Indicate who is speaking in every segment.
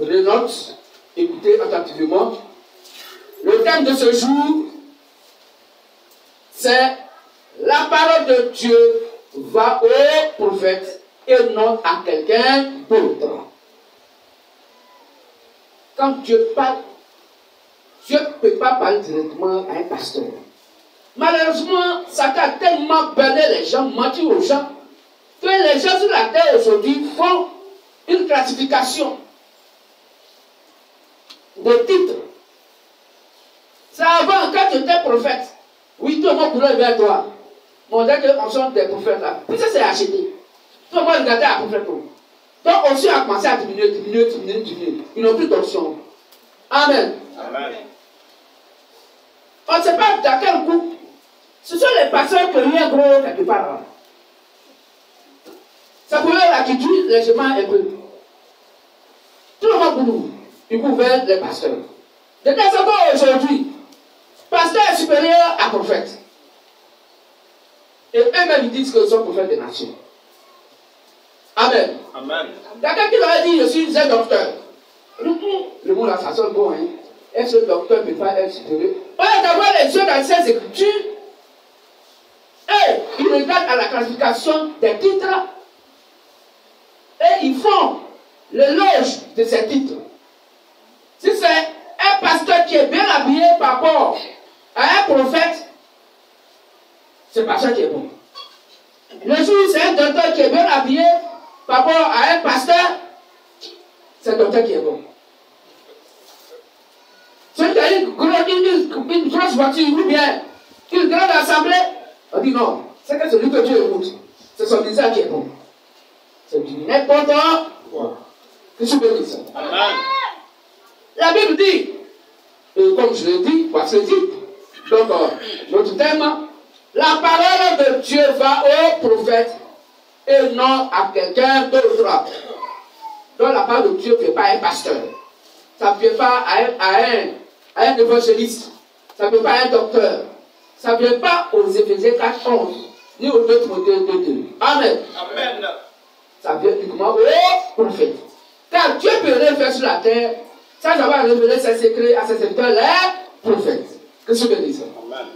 Speaker 1: Prenez note, écoutez attentivement. Le thème de ce jour, c'est la parole de Dieu va au prophète et non à quelqu'un d'autre. Quand Dieu parle, Dieu ne peut pas parler directement à un pasteur. Malheureusement, Satan a tellement berné les gens, menti aux gens, que les gens sur la terre aujourd'hui font une classification de titres. C'est avant, quand tu étais prophète, oui, tout le monde pourrait vers toi. On dit qu'on sont des prophètes là. Puis ça, c'est acheté. Tout le monde regardait à prophète. Donc, aussi a commencé à diminuer. Ils n'ont plus d'option. Amen. Amen. On ne sait pas dans quel groupe. Ce sont les pasteurs qui ont un gros quelque part là. Ça pouvait là qui tue légèrement un peu. Tout le monde pour nous. Ils pouvaient les pasteurs. De quel sens aujourd'hui, pasteur est supérieur à prophète. Et eux-mêmes ils disent qu'ils sont prophètes des nations. Amen. Amen. Quelqu'un qui leur a dit, je suis un docteur. Le mot là, ça sonne bon, hein. Est-ce que le docteur ne peut pas être supérieur? Ouais, d'abord les yeux dans ces écritures. Et ils regardent à la classification des titres. Et ils font l'éloge de ces titres. Si c'est un pasteur qui est bien habillé par rapport à un prophète, c'est pasteur qui est bon. Le jour où c'est un docteur qui est bien habillé par rapport à un pasteur, c'est un docteur qui est bon. Celui qui a une grosse voiture ou bien une grande assemblée, on dit non, c'est que celui que Dieu écoute, c'est son visage qui est bon. C'est du n'importe quoi. Que je peux dire ça. Amen. La Bible dit, et comme je l'ai dit, voici le titre. Donc, notre thème, la parole de Dieu va au prophète et non à quelqu'un d'autre. Donc, la parole de Dieu ne fait pas un pasteur. Ça ne vient pas à un évangéliste. Ça ne vient pas à un docteur. Ça ne vient pas aux Éphésiens 4:11, ni aux 2 Timothée 2:2. Amen. Amen. Ça vient uniquement au prophète. Car Dieu peut rien faire sur la terre sans avoir révélé ses secrets à ses serviteurs, les prophètes. Qu'est-ce que je dis ça? Amen.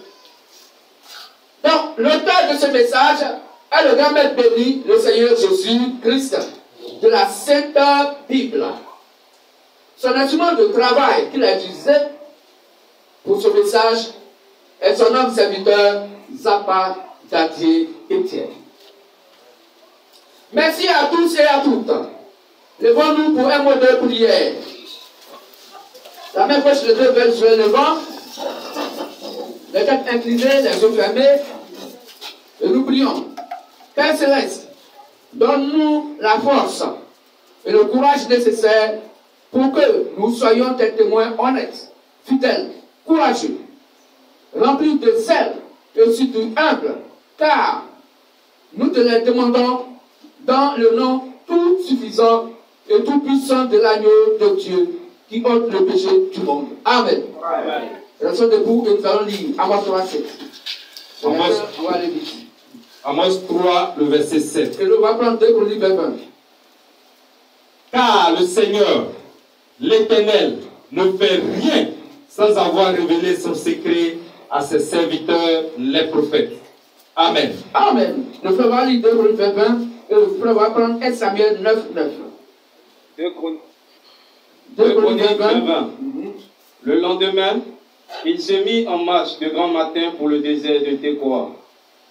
Speaker 1: Donc, l'auteur de ce message est le grand maître béni, le Seigneur Jésus-Christ, de la Sainte Bible. Son instrument de travail qu'il a utilisé pour ce message est son homme serviteur, Zappa Dadier Etienne. Merci à tous et à toutes. Levons-nous pour un mot de prière. La main gauche les deux vers le devant, les têtes inclinées, les yeux fermés, et nous prions. Père Céleste, donne-nous la force et le courage nécessaire pour que nous soyons des témoins honnêtes, fidèles, courageux, remplis de zèle et surtout humbles, car nous te les demandons dans le nom tout suffisant et tout puissant de l'agneau de Dieu qui ôte le péché du monde. Amen. Amen. Restons debout et nous allons lire Amos 3:7. On va aller vite.
Speaker 2: Amos 3, le verset 7.
Speaker 1: Et nous allons prendre 2 Corinthiens 20.
Speaker 2: Car le Seigneur, l'Éternel, ne fait rien sans avoir révélé son secret à ses serviteurs, les prophètes. Amen.
Speaker 1: Amen. Nous allons lire 2 Corinthiens 20 et nous allons prendre 1 Samuel 9:9.
Speaker 3: 2 Corinthiens 20. Le lendemain, il se mit en marche de grand matin pour le désert de Tékoa.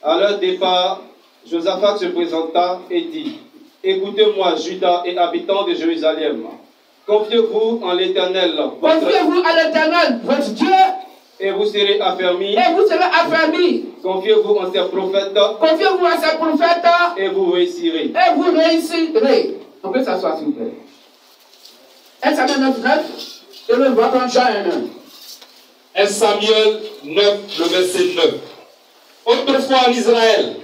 Speaker 3: À leur départ, Josaphat se présenta et dit: Écoutez-moi, Juda et habitants de Jérusalem. Confiez-vous en l'Éternel.
Speaker 1: Confiez-vous à l'Éternel, votre Dieu.
Speaker 3: Et vous serez affermis.
Speaker 1: Et vous serez affermis.
Speaker 3: Confiez-vous en ses prophètes.
Speaker 1: Confiez-vous à ses prophètes.
Speaker 3: Et vous réussirez.
Speaker 1: Et vous réussirez. On peut s'asseoir s'il vous plaît. 1 Samuel 9:9. Et nous va prendre Jean 1.
Speaker 2: 1 Samuel 9, le verset 9. Autrefois en Israël,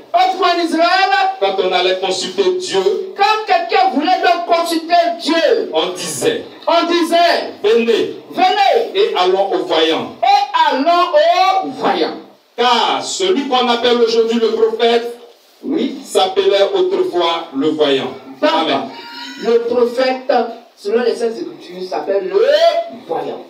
Speaker 2: quand on allait consulter Dieu,
Speaker 1: quand quelqu'un voulait donc consulter Dieu,
Speaker 2: on disait,
Speaker 1: venez,
Speaker 2: et allons au voyant. Car celui qu'on appelle aujourd'hui le prophète,
Speaker 1: oui,
Speaker 2: s'appelait autrefois le voyant.
Speaker 1: Amen. Le prophète selon les Saintes Écritures, s'appelle le voyant.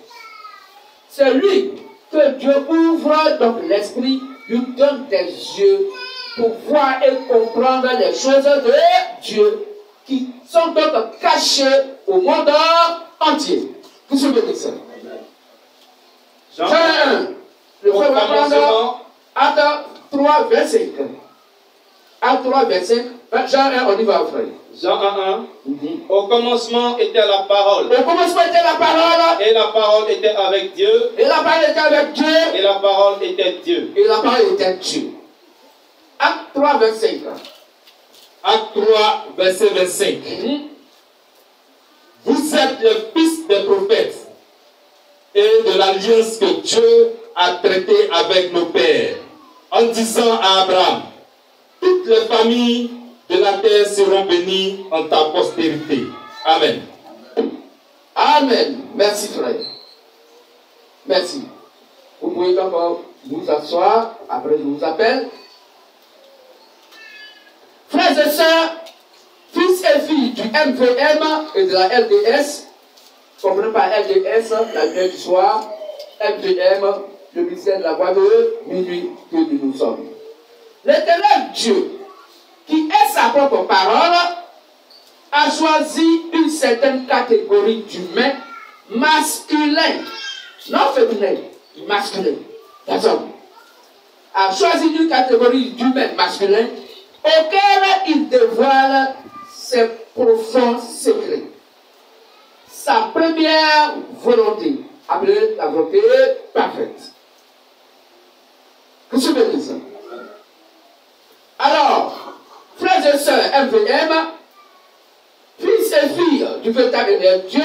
Speaker 1: C'est lui que Dieu ouvre donc l'esprit, lui donne des yeux pour voir et comprendre les choses de Dieu qui sont donc cachées au monde entier. Tout ce que c'est ça. Jean 1. Le frère va prendre Acte 3, 25. Acte 3, 25. Jean 1, on y va, frère.
Speaker 3: Jean 1. Au commencement était la parole.
Speaker 1: Au commencement était la parole.
Speaker 3: Et la parole était avec Dieu.
Speaker 1: Et la parole était avec Dieu.
Speaker 3: Et la parole était Dieu.
Speaker 1: Et la parole était Dieu. Acte 3, 25.
Speaker 2: Acte 3, verset 25. Vous êtes le fils des prophètes et de l'alliance que Dieu a traitée avec nos pères, en disant à Abraham, toutes les familles de la terre seront bénies en ta postérité. Amen.
Speaker 1: Amen. Merci, frère. Merci. Vous pouvez encore vous asseoir. Après, je vous appelle. Frères et sœurs, fils et filles du MVM et de la LDS, comprenez par LDS, la lumière du soir, MVM, le ministère de la voix de minuit que nous sommes. L'Éternel Dieu, qui est sa propre parole, a choisi une certaine catégorie d'humains masculins, non féminins, masculins, des hommes, a choisi une catégorie d'humains masculins auquel il dévoile ses profonds secrets. Sa première volonté, appelée la volonté parfaite. Qu'est-ce que je veux dire ça? Alors, frères et sœurs MVM, fils et filles du véritable Dieu,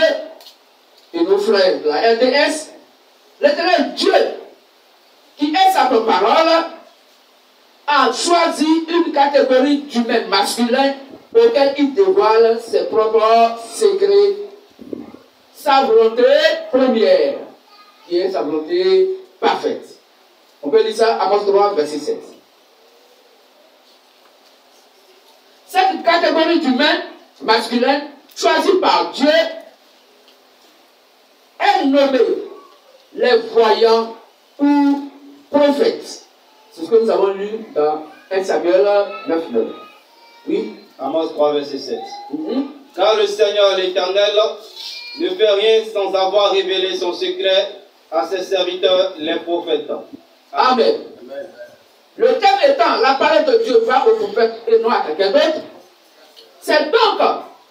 Speaker 1: et nos frères de la LDS, l'Éternel Dieu, qui est sa propre parole, a choisi une catégorie d'humains masculins auquel il dévoile ses propres secrets. Sa volonté première, qui est sa volonté parfaite. On peut lire ça, Amos 3, verset 7. Cette catégorie d'humains masculins choisis par Dieu est nommée les voyants ou prophètes. C'est ce que nous avons lu dans 1 Samuel 9:9. Oui.
Speaker 3: Amos 3, verset 7. Car le Seigneur l'Éternel ne fait rien sans avoir révélé son secret à ses serviteurs, les prophètes.
Speaker 1: Amen. Le thème étant, la parole de Dieu va au prophète et non à quelqu'un d'autre. C'est donc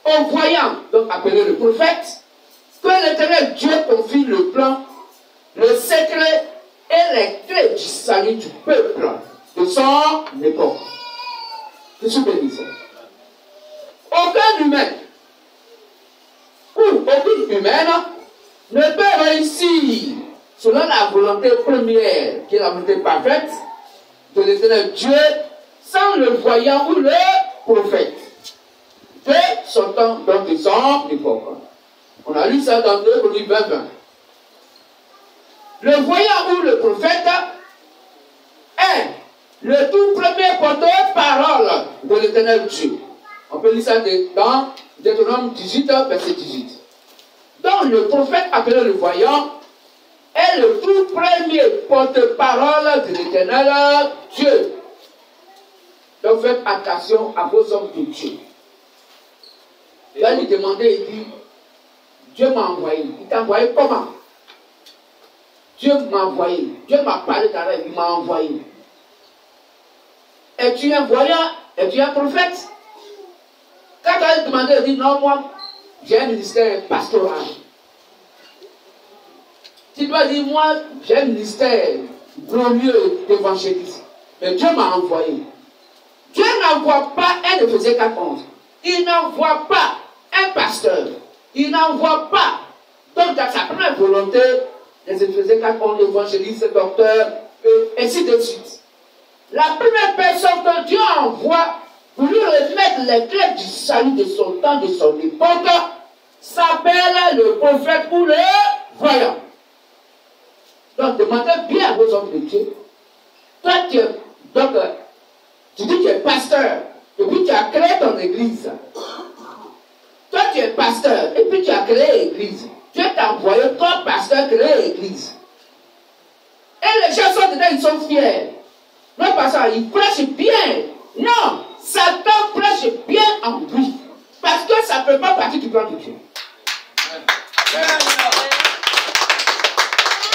Speaker 1: au voyant, donc appelé le prophète, que l'Éternel Dieu confie le plan, le secret et les clés du salut du peuple de son époque. Qu'est-ce que je dis ça? Aucun humain ou aucune humaine ne peut réussir selon la volonté première, qui est la volonté parfaite de l'Éternel Dieu, sans le voyant ou le prophète de son temps, donc de son époque. On a lu ça dans 2 Chroniques 20. Le voyant ou le prophète est le tout premier porte-parole de l'Éternel Dieu. On peut lire ça dans Deutéronome 18, verset 18. Donc le prophète appelé le voyant est le tout premier porte-parole de l'Éternel Dieu. Donc faites attention à vos hommes de Dieu. Il va lui demander, il dit, Dieu m'a envoyé. Il t'a envoyé comment? Dieu m'a envoyé. Dieu m'a parlé d'arrêt, il m'a envoyé. Es-tu un voyant? Es-tu un prophète? Quand on a demandé, il dit, non, moi, j'ai un ministère pastoral. Tu dois dire, moi, j'ai un ministère glorieux d'évangéliste. Mais Dieu m'a envoyé. Dieu n'envoie pas un Éphésiens 4:11. Il n'envoie pas un pasteur. Il n'envoie pas. Donc, dans sa première volonté, les Éphésiens 4:11, évangéliste, docteur, et ainsi de suite. La première personne que Dieu envoie pour lui remettre les clés du salut de son temps, de son époque, s'appelle le prophète ou le voyant. Donc, demandez bien à vos hommes de Dieu. Toi, tu dis que tu es pasteur, et puis tu as créé ton église. Toi, tu es pasteur et puis tu as créé l'église, Dieu t'a envoyé, toi, pasteur, créer l'église. Et les gens sont dedans, ils sont fiers. Non, pasteur, il prêche bien. Non, Satan prêche bien en lui. Parce que ça ne peut pas partir du plan de Dieu.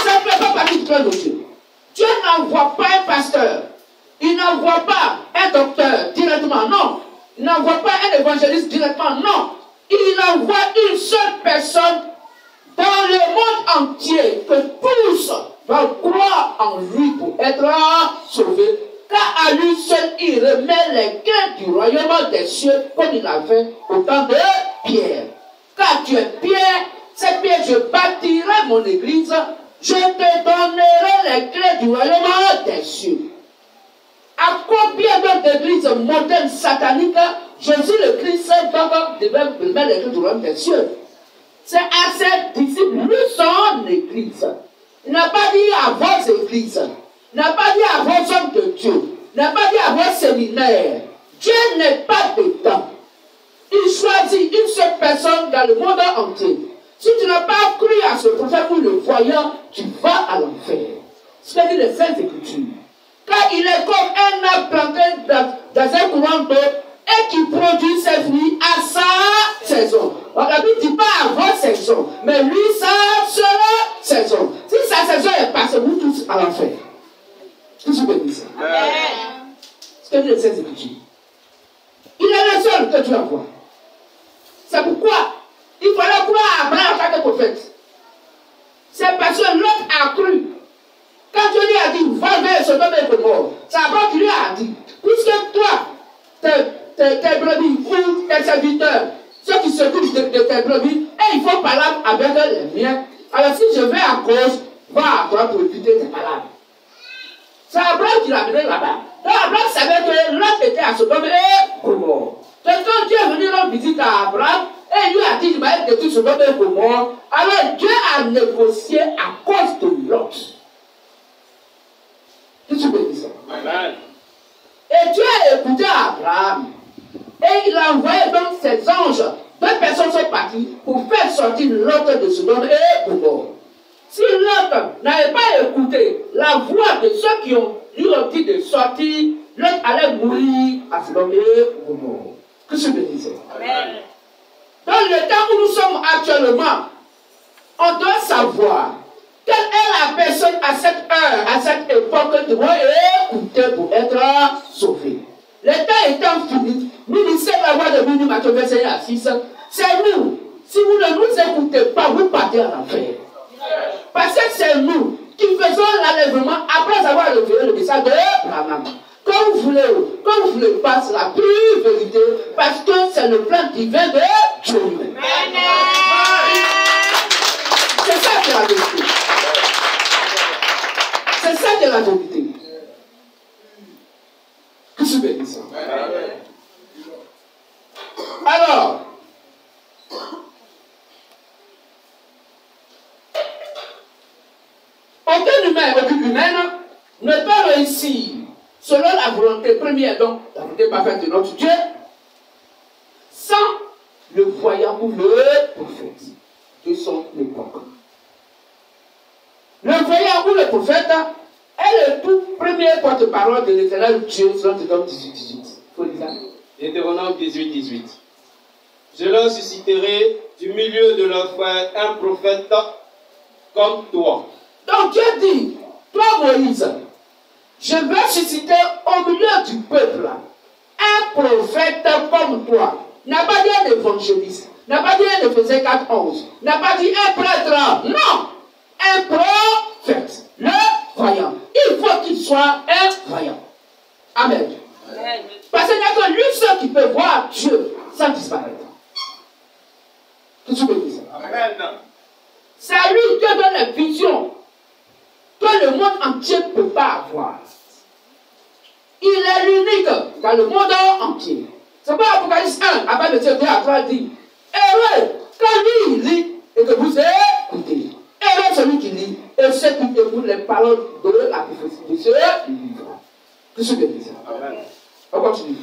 Speaker 1: Ça ne peut pas partir du plan de Dieu. Dieu n'envoie pas un pasteur. Il n'envoie pas un docteur directement, non. Il n'envoie pas un évangéliste directement, non. Il envoie une seule personne dans le monde entier que tous vont croire en lui pour être sauvés. Car à lui seul, il remet les clés du royaume des cieux comme il a fait au temps de Pierre. Car tu es Pierre, c'est Pierre, je bâtirai mon église, je te donnerai les clés du royaume des cieux. À combien d'autres églises modernes sataniques Jésus le Christ devait mettre les clés du royaume des cieux? C'est à ses disciples, lui son église. Il n'a pas dit à vos églises. Il n'a pas dit à vos hommes de Dieu. Il n'a pas dit à vos séminaires. Dieu n'est pas dedans. Il choisit une seule personne dans le monde entier. Si tu n'as pas cru à ce prophète ou le voyant, tu vas à l'enfer. C'est ce que dit les Saintes Écritures. Car il est comme un arbre planté dans un courant d'eau et qui produit ses fruits à sa saison. La Bible ne dit pas à votre saison, mais lui, ça sera saison. Si sa saison est passée, vous tous à l'enfer. Tout ce que dit ça. Ce que dit les Saintes Écritures. Il est le seul que tu envoies. C'est pourquoi il fallait croire à Abraham en tant que prophète. C'est parce que l'autre a cru. Quand Dieu lui a dit, va vers Sodome et Gomorrhe, c'est Abraham qui lui a dit, puisque toi, tes brebis ou tes serviteurs, ceux qui s'occupent de tes brebis, et il faut parler avec les miens. Alors si je vais à cause, va à toi pour éviter tes palabres. C'est Abraham qui l'a amené là-bas. Donc Abraham savait que l'autre était à Sodome et Gomorrhe. Donc quand Dieu est venu rendre visite à Abraham, et lui a dit, il va être détruit Sodome et Gomorre, alors Dieu a négocié à cause de l'autre. Qu'est-ce que tu veux dire ça? Amen. Et Dieu a écouté Abraham. Et il a envoyé donc ses anges. 2 personnes sont parties pour faire sortir l'autre de Sodome et Gomorre. Si l'autre n'avait pas écouté la voix de ceux qui lui ont dit de sortir, l'autre allait mourir à Sodome et Gomorre. Qu'est-ce que je veux dire? Amen. Dans le temps où nous sommes actuellement, on doit savoir quelle est la personne à cette heure, à cette époque qui doit écouter pour être sauvé. Le temps étant fini, nous lisons la voix de Minu Matthieu verset 6. C'est nous. Si vous ne nous écoutez pas, vous partez en enfer. Parce que c'est nous qui faisons l'enlèvement après avoir révélé le message de Abraham. Comme vous voulez pas, c'est la pure vérité, parce que c'est le plan divin de Dieu. C'est ça qui est la vérité. C'est ça qui est la vérité. Qu'est-ce que tu veux dire ça? Alors, aucun humain, aucune humaine ne peut réussir selon la volonté première, donc la volonté parfaite de notre Dieu, sans le voyant ou le prophète de son époque. Le voyant ou le prophète est le tout premier porte-parole de l'Éternel Dieu, selon Deutéronome 18. Faut dire ça.
Speaker 3: Deutéronome 18. Je leur susciterai du milieu de leurs frères un prophète comme toi.
Speaker 1: Donc Dieu dit, toi Moïse, je vais susciter au milieu du peuple un prophète comme toi. N'a pas dit un évangéliste, n'a pas dit un Éphésiens 4:11, n'a pas dit un prêtre, non, un prophète, le voyant. Il faut qu'il soit un voyant. Amen. Amen. Parce qu'il n'y a que lui seul qui peut voir Dieu sans disparaître. Qu'est-ce que tu veux dire ça? Amen. C'est à lui qui donne la vision que le monde entier ne peut pas avoir. Il est l'unique dans le monde entier. C'est pas Apocalypse 1, après le 2 à 3 dit, heureux quand lui il lit et que vous écoutez. Heureux celui qui lit et ceux qui écoutent les paroles de la prophétie de ce livre. Qu'est-ce que je veux dire ça? Amen. On continue.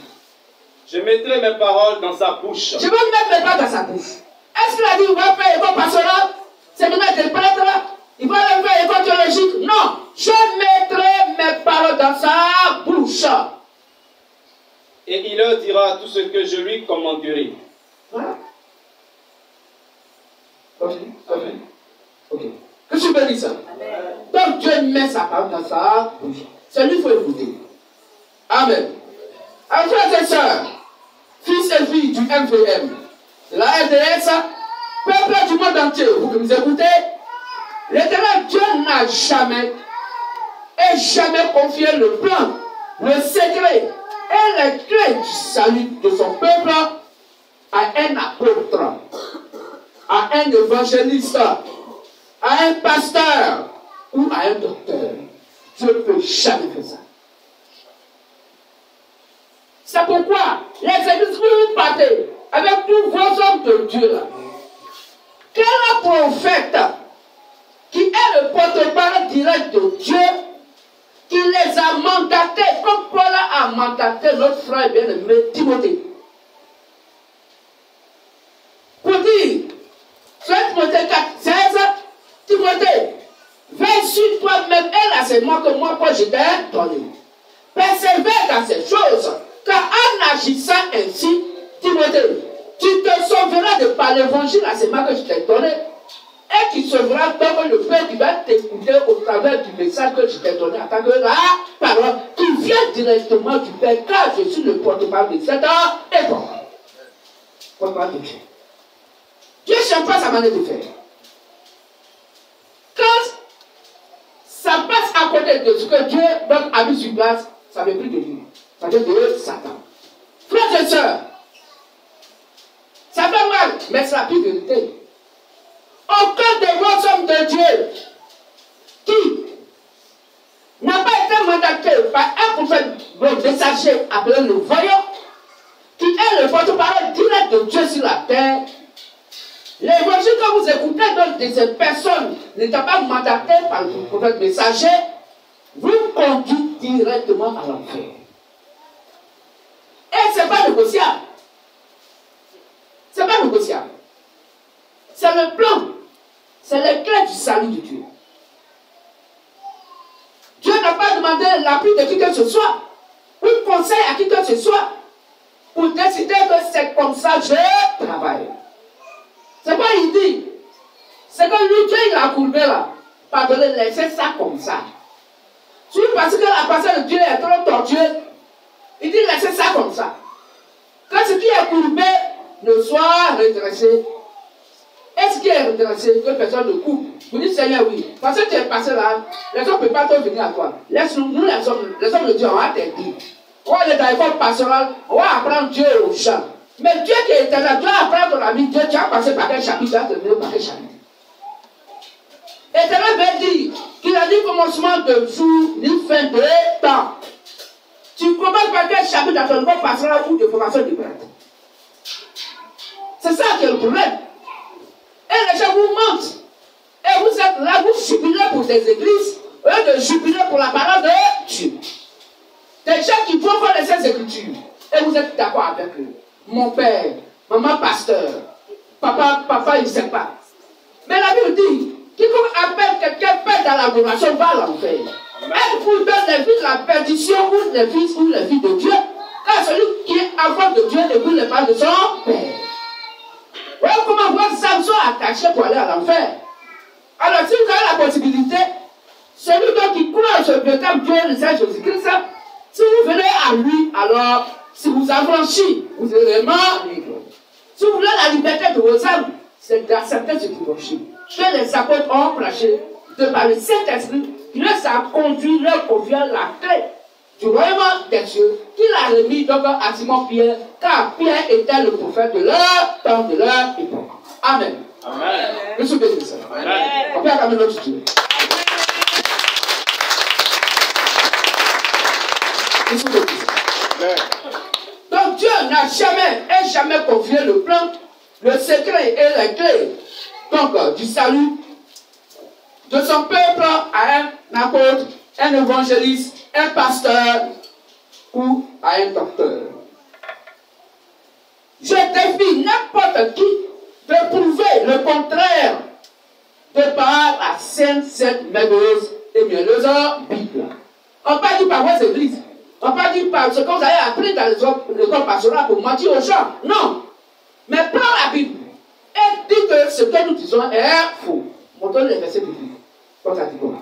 Speaker 3: Je mettrai mes paroles dans sa bouche.
Speaker 1: Je vais mettre mes paroles dans sa bouche. Est-ce qu'il a dit il va faire école pastorale, séminaire de prêtre, il va faire école théologique? Non. Je mettrai mes paroles dans sa bouche.
Speaker 3: Et il leur dira tout ce que je lui commanderai.
Speaker 1: Voilà. Amen. Ok. Que je bénisse ça. Donc Dieu met sa parole dans sa bouche. C'est lui qu'il faut écouter. Amen. Alors, frères et sœurs, fils et filles du MVM, de la RDS, peuple du monde entier, vous qui nous écoutez, l'Éternel Dieu n'a jamais confié le plan, le secret et les clés du salut de son peuple à un apôtre, à un évangéliste, à un pasteur ou à un docteur. Dieu ne peut jamais faire ça. C'est pourquoi les églises, vous partez avec tous vos hommes de Dieu là. Quel prophète qui est le porte-parole direct de Dieu, qui les a mandatés, comme Paul a mandaté notre frère bien-aimé Timothée. Pour dire, sur Timothée 4, 16, Timothée, veille sur toi-même, et là c'est moi que moi, Paul, je t'ai donné. Persévère dans ces choses, car en agissant ainsi, Timothée, tu te sauveras de par l'évangile, là c'est moi que je t'ai donné. Et qui sauvera donc le peuple qui va t'écouter au travers du message que je t'ai donné en tant que la parole qui vient directement du Père, car je suis le porte-parole de cette époque. Porte-parole de Dieu. Dieu ne change pas sa manière de faire. Quand ça passe à côté de ce que Dieu donc a mis sur place, ça ne veut plus de lui. Ça vient de Satan. Frères et sœurs, ça fait mal, mais c'est la pure vérité. Aucun de vos hommes de Dieu qui n'a pas été mandaté par un prophète, le messager appelé le voyant, qui est le porte-parole direct de Dieu sur la terre. L'évangile que vous écoutez donc de ces personnes n'étant pas mandatées par le prophète messager, vous conduit directement à l'enfer. Et ce n'est pas négociable. Ce n'est pas négociable. C'est le plan. C'est les clés du salut de Dieu. Dieu n'a pas demandé l'appui de qui que ce soit, ou le conseil à qui que ce soit, pour décider que c'est comme ça que je travaille. C'est pas il dit. C'est que lui, Dieu, il a courbé là. Pardonnez, laissez ça comme ça. Si parce que la personne de Dieu est trop tortueuse, il dit laissez ça comme ça. Que ce qui est courbé ne soit redressé. Est-ce qu'il est redressé que personne ne coupe? Vous dites Seigneur, oui. Parce que tu es passé là, les hommes ne peuvent pas venir à toi. Laisse-nous, nous les hommes de Dieu, on va t'aider. On va aller dans l'école pastorale, on va apprendre Dieu aux gens. Mais Dieu qui est là, Dieu apprend ton ami, Dieu, tu as passé par quel chapitre, tu as terminé par quel chapitre. Éternel veut dire qu'il a dit commencement de jour, ni fin de temps. Tu commences par quel chapitre dans ton nouveau pastoral ou de formation de prêtre. C'est ça qui est le problème. Et les gens vous mentent. Et vous êtes là, vous jubilez pour des églises, au lieu de jubiler pour la parole de Dieu. Des gens qui vont voir les Saintes Écritures. Et vous êtes d'accord avec eux. Mon père, maman pasteur, papa il ne sait pas. Mais la Bible dit, quiconque appelle quelqu'un père dans l'adoration va à l'enfer. Elle vous donne les filles de la perdition ou les fils ou les filles de Dieu. Car celui qui est enfant de Dieu écoute les paroles de son père. Voilà comment voir Samson attaché pour aller à l'enfer. Alors si vous avez la possibilité, celui qui croit en ce véritable Dieu, le Seigneur Jésus-Christ, si vous venez à lui, alors si vous affranchissez, vous êtes vraiment libre. Si vous voulez la liberté de vos âmes, c'est d'accepter ce qui vous chie. Que les apôtres ont prêché de par le Saint-Esprit, qui leur a conduit, leur convient la clé du royaume des cieux, qu'il a remis donc à Simon Pierre, car Pierre était le prophète de leur temps, de leur époque. Amen.
Speaker 2: Amen.
Speaker 1: Monsieur bénisse. On peut acclamer notre Dieu. Monsieur bénisse. Donc Dieu n'a jamais confié le plan, le secret et les clés donc, du salut de son peuple à un apôtre, un évangéliste, un pasteur ou à un docteur. Je défie n'importe qui de prouver contraire de par la sainte, cette merveilleuse et mielleuse Bible. On parle du par vos églises. On parle du par ce que vous avez appris dans l'école pastorale pour mentir aux gens. Non. Mais prends la Bible et dis que ce que nous disons est faux. Montrons les versets bibliques. Comme ça dit quoi?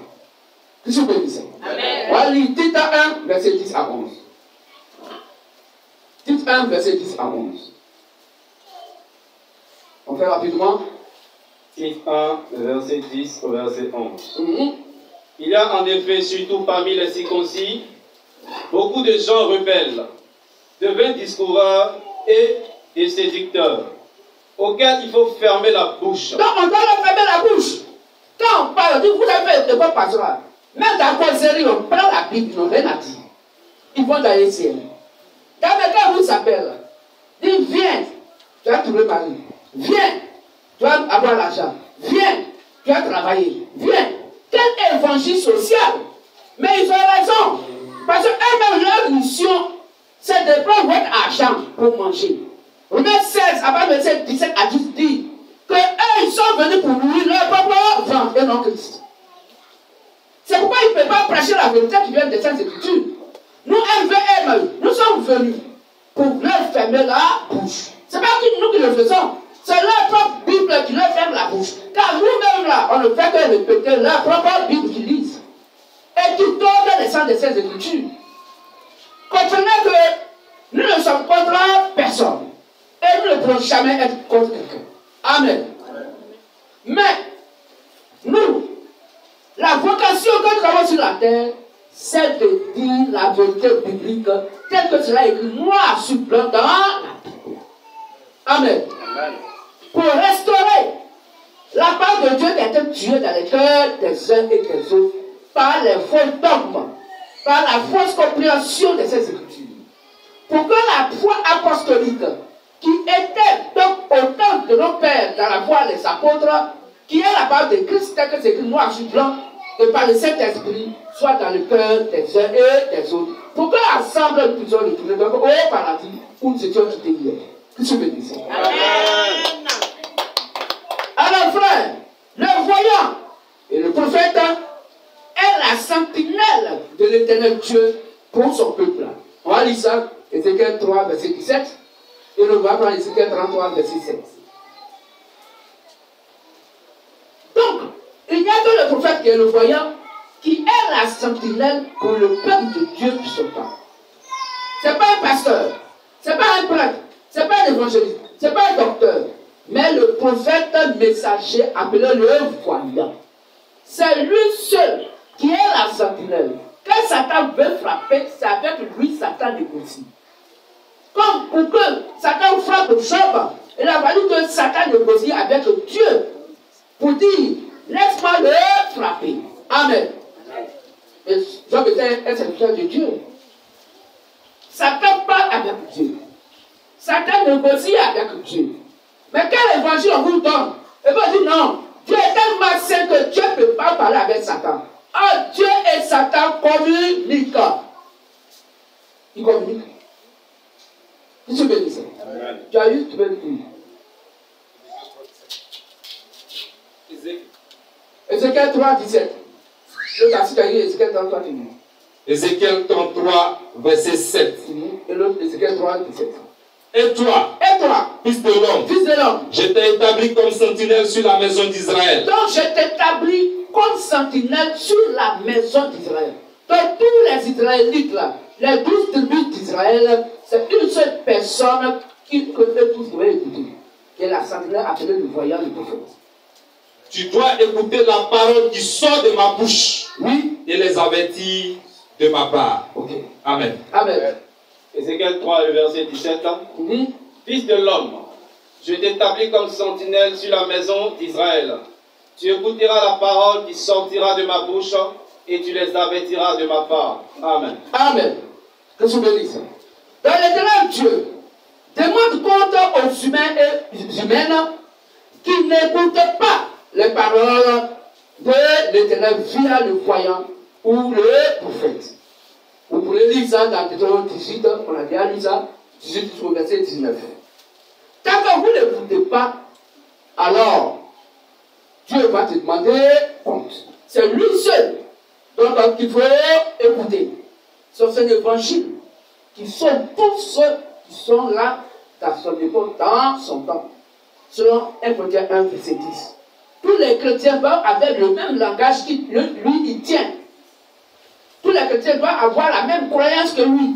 Speaker 1: Que je peux dire. Amen. On va lire Tite 1, verset 10 à 11. Tite 1, verset 10 à 11. On fait rapidement.
Speaker 3: Tite 1, verset 10 au verset 11. Il y a en effet, surtout parmi les circoncis, beaucoup de gens rebelles, de vains discoureurs et des séducteurs, auxquels il faut fermer la bouche.
Speaker 1: Donc on doit leur fermer la bouche. Quand on parle, vous avez fait de quoi pastorale. Même dans la causerie, on prend la Bible, ils n'ont rien à dire. Ils vont dans les ciels. Quand quelqu'un vous appelle, dit viens, tu vas trouver mari. Viens, tu vas avoir l'argent. Viens, tu vas travailler. Viens. Quel évangile social? Mais ils ont raison. Parce qu'eux-mêmes, leur mission, c'est de prendre votre argent pour manger. Romains 16, avant verset 17 à 10 dit que eux, ils sont venus pour nourrir leur propre ventre et non Christ. C'est pourquoi ils ne peuvent pas prêcher la vérité qui vient des Saintes Écritures. Nous, MVM, nous sommes venus pour leur fermer la bouche. Ce n'est pas nous qui le faisons. C'est leur propre Bible qui leur ferme la bouche. Car nous-mêmes là, on ne fait que répéter leur propre Bible qu'ils lisent. Et qui donnent les sens des Saintes Écritures. Comprenez que nous ne sommes contre personne. Et nous ne pouvons jamais être contre quelqu'un. Amen. Mais, nous, la vocation que nous avons sur la terre, c'est de dire la vérité biblique telle que cela est écrit noir sur blanc dans la Bible. Amen. Amen. Pour restaurer la part de Dieu qui a été tuée dans les cœurs des uns et des autres par les faux dogmes, par la fausse compréhension de ces Écritures. Pour que la foi apostolique, qui était donc au temps de nos pères dans la voie des apôtres, qui est la part de Christ, tel que c'est écrit noir sur blanc, et par le Saint-Esprit, soit dans le cœur des uns et des autres. Pour que ensemble nous puissions retourner donc au paradis où nous étions quittés hier. Que je bénisse. Amen. Alors frère, le voyant et le prophète est la sentinelle de l'Éternel Dieu pour son peuple. On va lire ça, Ézéchiel 3, verset 17, et on va prendre Ézéchiel 33, verset 7. Donc, il n'y a que le prophète qui est le voyant, qui est la sentinelle pour le peuple de Dieu qui son temps. Ce n'est pas un pasteur, ce n'est pas un prêtre, ce n'est pas un évangéliste, ce n'est pas un docteur, mais le prophète messager appelé le voyant. C'est lui seul qui est la sentinelle. Quand Satan veut frapper, c'est avec lui Satan négocie. Comme pour que Satan frappe Job, il a fallu que Satan négocie avec Dieu pour dire, laisse-moi le frapper. Amen. Et Job était un serviteur de Dieu. Satan parle avec Dieu. Satan négocie avec Dieu. Mais quel évangile on vous donne? Et vous dites non, Dieu est tellement saint que Dieu ne peut pas parler avec Satan. Ah, Dieu et Satan communiquent. Ils communiquent. Tu te bénis. Tu as eu, tu peux le dire. Ézéchiel 3, 17. L'autre a cité Ézéchiel 33, 17.
Speaker 2: Ézéchiel 33, verset 7.
Speaker 1: Et l'autre, Ézéchiel 3, 17.
Speaker 2: Et toi, fils de l'homme, je t'ai établi comme sentinelle sur la maison d'Israël.
Speaker 1: Donc je t'établis comme sentinelle sur la maison d'Israël. Donc tous les Israélites là, les 12 tribus d'Israël, c'est une seule personne que eux tous doivent écouter, qui est la sentinelle appelée le voyant, le prophète.
Speaker 2: Tu dois écouter la parole qui sort de ma bouche,
Speaker 1: oui,
Speaker 2: et les avertir de ma part.
Speaker 1: Ok.
Speaker 2: Amen.
Speaker 1: Amen.
Speaker 3: Ézéchiel 3, le verset 17. Fils de l'homme, je t'établis comme sentinelle sur la maison d'Israël. Tu écouteras la parole qui sortira de ma bouche et tu les avertiras de ma part. Amen.
Speaker 1: Amen. Que je bénisse. Dans l'Éternel Dieu, demande compte aux humains et humaines qui n'écoutent pas les paroles de l'Éternel via le voyant ou le prophète. Vous pouvez lire ça dans Deutéronome 18, on a déjà lu ça, 18 jusqu'au verset 19. Tant que vous n'écoutez pas, alors Dieu va te demander compte. C'est lui seul donc qu'il faut écouter. C'est un évangile qui sont tous ceux qui sont là dans son époque, dans son temps. Selon 1 Corinthiens 1, verset 10. Tous les chrétiens doivent avoir le même langage qui lui il tient. Tous les chrétiens doivent avoir la même croyance que lui.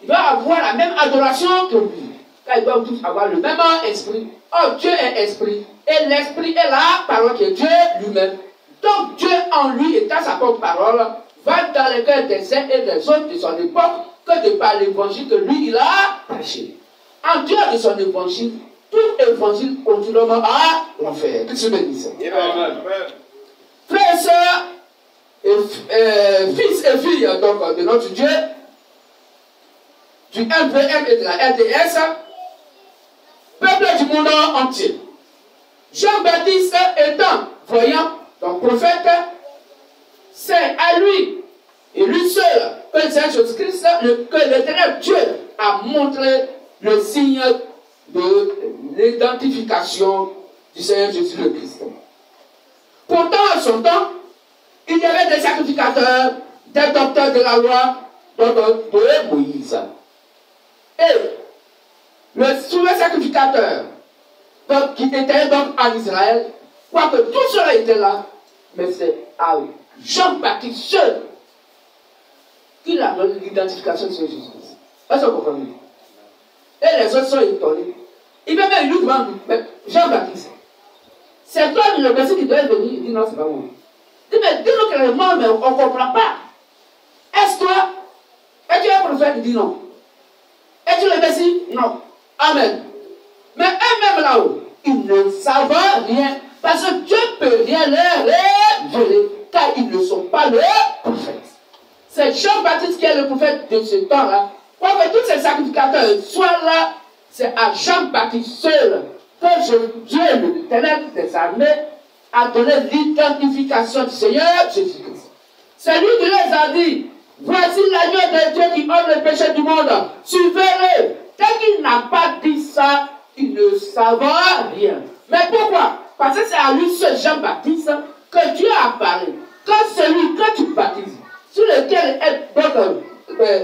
Speaker 1: Ils doivent avoir la même adoration que lui. Car ils doivent tous avoir le même esprit. Oh, Dieu est esprit. Et l'esprit est la parole qui est Dieu lui-même. Donc Dieu en lui et dans sa propre parole va dans les cœurs des uns et des autres de son époque que de par l'évangile que lui il a prêché. En dehors de son évangile, tout évangile continuellement à l'enfer. Que Dieu bénisse. Frères et sœurs, fils et filles donc, de notre Dieu, du MVM et de la RDS, peuple du monde entier. Jean-Baptiste étant voyant, donc prophète, c'est à lui et lui seul que le Seigneur Jésus-Christ, que l'Éternel Dieu a montré le signe de l'identification du Seigneur Jésus le Christ. Pourtant, en son temps, il y avait des sacrificateurs, des docteurs de la loi, de Moïse. Et le souverain sacrificateur, donc, qui était donc en Israël, quoique tout cela était là, mais c'est à Jean-Baptiste seul qu'il a donné l'identification de Jésus-Christ. Est-ce que vous comprenez? Et les autres sont étonnés. Il veut même lui demander, Jean-Baptiste, c'est toi le Messie qui doit venir? Il dit non, c'est pas moi. Il dit, mais dis-nous clairement, mais on ne comprend pas. Est-ce toi? Es-tu un prophète? Il dit non. Es-tu le Messie? Non. Amen. Mais eux-mêmes là-haut, ils ne savent rien. Parce que Dieu peut rien leur révéler, car ils ne sont pas les prophètes. C'est Jean-Baptiste qui est le prophète de ce temps-là. Quoique tous ces sacrificateurs soient là, c'est à Jean-Baptiste seul que Dieu, l'Éternel des armées, a donné l'identification du Seigneur Jésus-Christ. C'est lui qui les a dit, voici l'agneau de Dieu qui ôte le péché du monde. Suivez-le. Tant qu'il n'a pas dit ça, ils ne savent rien. Mais pourquoi? Parce que c'est à lui seul, Jean-Baptiste, que Dieu a parlé. Quand celui que tu baptises, sur lequel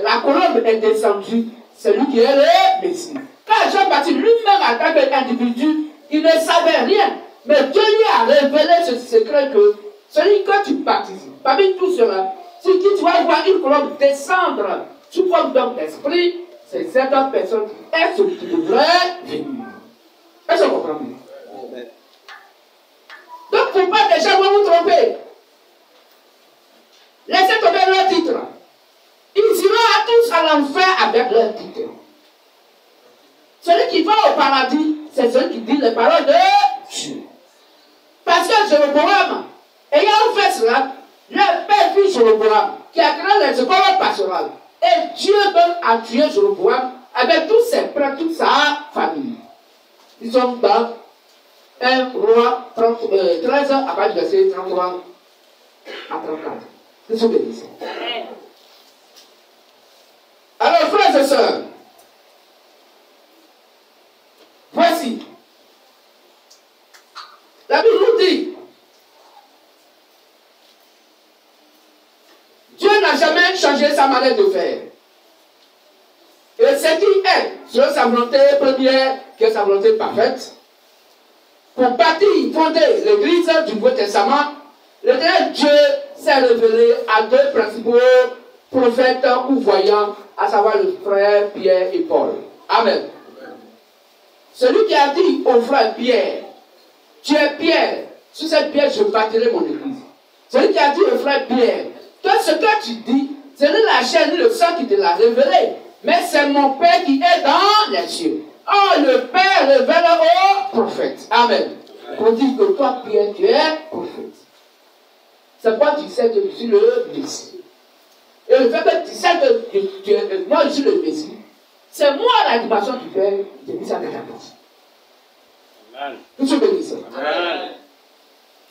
Speaker 1: la colombe est descendue, c'est lui qui est le Messie. Quand Jean-Baptiste lui-même, en tant qu'individu, il ne savait rien. Mais Dieu lui a révélé ce secret que celui que tu baptises, parmi tout cela, si tu vas voir une colombe descendre sous forme d'homme d'esprit, c'est cette personne qui est celui qui devrait venir. Est-ce que vous comprenez? Donc, pour pas que les gens vont vous tromper. Laissez tomber leur titre. Ils iront tous à l'enfer avec leur titre. Celui qui va au paradis, c'est celui qui dit les paroles de Dieu. Parce que Jéroboam, ayant fait cela, le père fils Jéroboam, qui a créé les écoles pastorales, et Dieu donne à tuer Jéroboam avec tous ses prêtres, toute sa famille. Ils sont dans 1 Roi 13 à partir du verset 33 à 34. Que Dieu bénisse. Alors, frères et sœurs, voici. La Bible nous dit, Dieu n'a jamais changé sa manière de faire. Et ce qui est, selon sa volonté première, qui est sa volonté parfaite, pour bâtir, fonder l'église du Nouveau Testament, l'Éternel Dieu s'est révélé à deux principaux prophètes ou voyants, à savoir le frère Pierre et Paul. Amen. Celui qui a dit au frère Pierre, tu es Pierre, sur cette pierre je bâtirai mon église. Celui qui a dit au frère Pierre, toi ce que tu dis, ce n'est la chair ni le sang qui te l'a révélé, mais c'est mon Père qui est dans les cieux. Oh, le Père révèle au prophète. Amen. Pour dire que toi, Pierre, tu es prophète. C'est quoi tu sais que je suis le Messie. Et le fait que tu sais que moi je suis le Messie, c'est moi la dimension du Père, j'ai mis ça dans ta bouche. Amen. Que Dieu bénisse. Amen.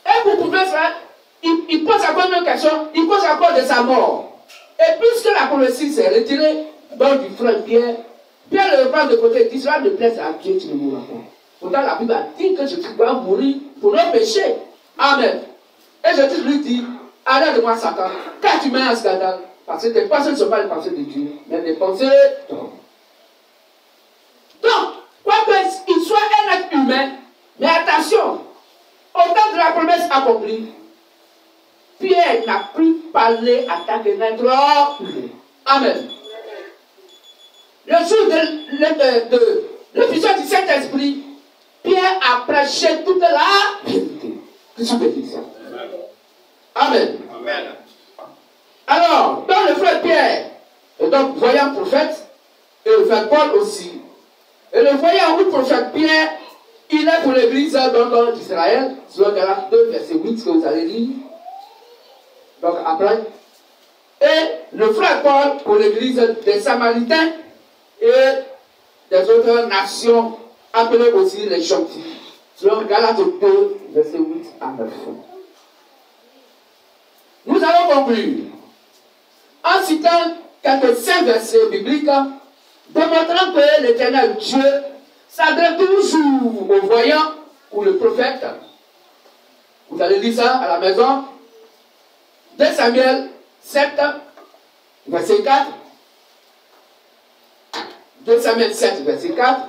Speaker 1: Et vous pouvez faire, il pose encore une question, il pose encore de sa mort. Et puisque la prophétie s'est retirée donc du frère Pierre, Pierre le reprend de côté, il dit cela ne plaise à Dieu, tu ne mourras pas. Pourtant la Bible a dit que Jésus doit mourir pour nos péchés. Amen. Et Jésus lui dit, arrête de moi Satan, car tu mets un scandale. Parce que tes pensées ne sont pas les pensées de Dieu, mais les pensées d'homme. Donc, quoi qu'il soit un être humain, mais attention, au temps de la promesse accomplie, Pierre n'a plus parlé en tant qu'un être humain. Amen. Le jour de l'effusion du Saint-Esprit, Pierre a prêché toute la vérité. Que je peux dire ça. Amen. Amen. Alors, dans le frère Pierre, et donc voyant prophète, et le frère Paul aussi, et le voyant ou prophète Pierre, il est pour l'église d'Israël, selon Galates 2, verset 8, que vous allez lire. Donc après, et le frère Paul pour l'église des Samaritains et des autres nations, appelées aussi les gentils, selon Galates 2, verset 8 à 9. Nous allons conclure en citant quelques saints versets bibliques, démontrant que l'Éternel Dieu s'adresse toujours aux voyants ou le prophète. Vous allez lire ça à la maison. 2 Samuel 7, verset 4. 2 Samuel 7, verset 4.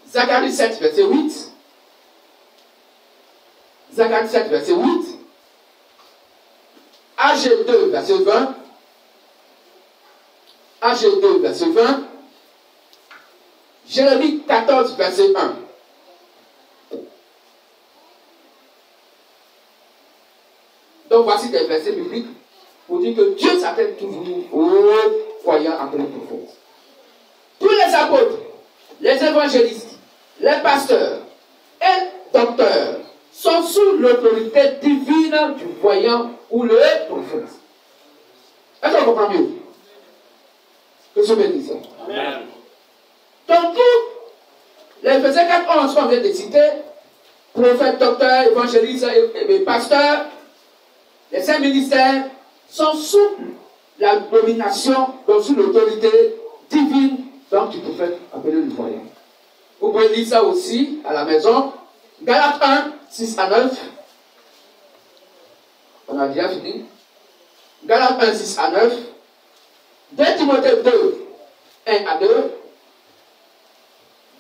Speaker 1: Zacharie 7, verset 8. Zacharie 7, verset 8. AG 2, verset 20. AG 2, verset 20. Jérémie 14, verset 1. Donc voici des versets bibliques pour dire que Dieu s'appelle toujours aux voyants après les prophètes. Tous les apôtres, les évangélistes, les pasteurs et docteurs sont sous l'autorité divine du voyant ou le prophète. Est-ce qu'on comprend mieux? Que je bénisse. Amen. Donc, tous les versets 4, 11 qu'on vient de citer, prophètes, docteurs, évangélistes et pasteurs, les saints ministères sont sous la domination, donc sous l'autorité divine donc, du prophète appelé le voyant. Vous pouvez lire ça aussi à la maison. Galates 1, 6 à 9. On a déjà fini. Galates 1, 6 à 9. 2 Timothée 2, 1 à 2.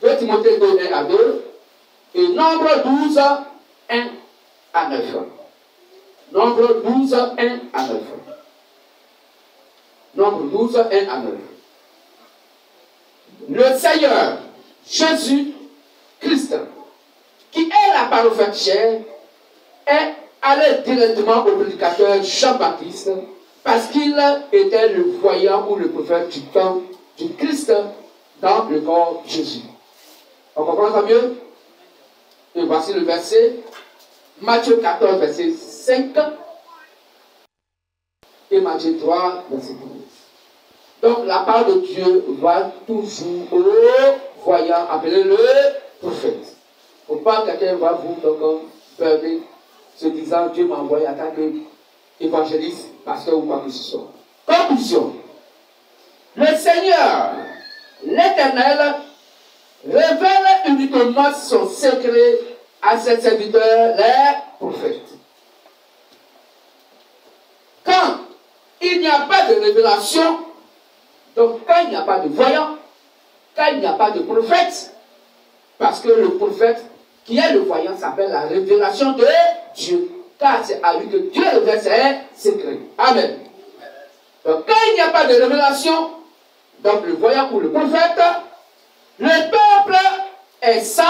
Speaker 1: 2 Timothée 2, 1 à 2. Et Nombre 12, 1 à 9. Nombre 12, 1 à 9. Nombre 12, 1 à 9. Le Seigneur, Jésus-Christ, qui est la parole faite chair, est allé directement au prédicateur Jean-Baptiste parce qu'il était le voyant ou le prophète du temps du Christ dans le corps de Jésus. On comprend ça mieux? Et voici le verset, Matthieu 14, verset 5 et Matthieu 3, verset 12. Donc la part de Dieu va toujours au voyant appelé le prophète. Il ne faut pas que quelqu'un va vous berner se disant Dieu m'a envoyé en tant qu'évangéliste, pasteur ou quoi que ce soit. Conclusion. Le Seigneur, l'Éternel, révèle uniquement son secret à ses serviteurs, les prophètes. Quand il n'y a pas de révélation, donc quand il n'y a pas de voyant, quand il n'y a pas de prophète, parce que le prophète qui est le voyant s'appelle la révélation de Dieu, car c'est à lui que Dieu révèle ses secrets. Amen. Donc quand il n'y a pas de révélation, donc le voyant ou le prophète, le peuple est sans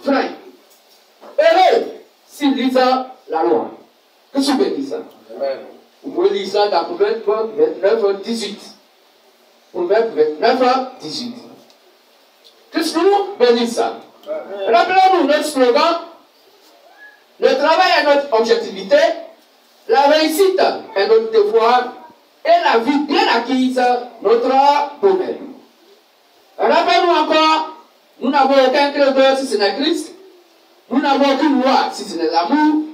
Speaker 1: frein. Heureux s'il lit la loi. Que je peux dire ça? Amen. Vous pouvez lire ça dans Proverbe 29, 18. Proverbe 29, 18. Christ nous bénisse ça. Rappelons-nous notre slogan. Le travail est notre objectivité. La réussite est notre devoir. Et la vie bien acquise, notre bonheur. Rappelons-nous encore, nous n'avons aucun créateur si ce n'est Christ. Nous n'avons aucune loi si ce n'est l'amour.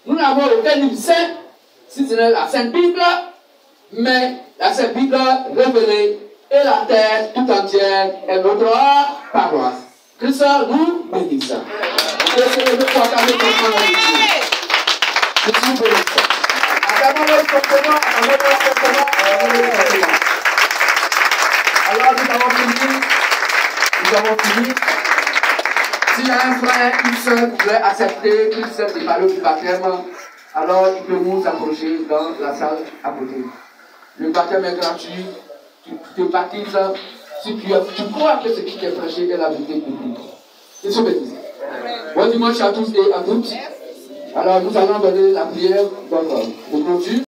Speaker 1: Nous n'avons aucun livre saint si ce n'est la Sainte Bible. Mais la Sainte Bible révélée et la terre tout entière est notre paroisse. Christ nous bénisse. de se lever pour acclamer ton nom de Dieu. Que tu nous bénisses. Acclamons-le fortement, acclamons-le fortement, acclamons-le fortement. Alors nous avons fini. Nous avons fini. S'il y a un frère, une sœur qui voudrait accepter une sœur des valeurs du baptême, alors il peut vous approcher dans la salle à côté. Le baptême est gratuit. Tu te baptises si tu crois que ce qui t'est prêché est la vérité publique. Que Dieu bénisse. Bon dimanche à tous et à toutes. Alors nous allons donner la prière de clôture.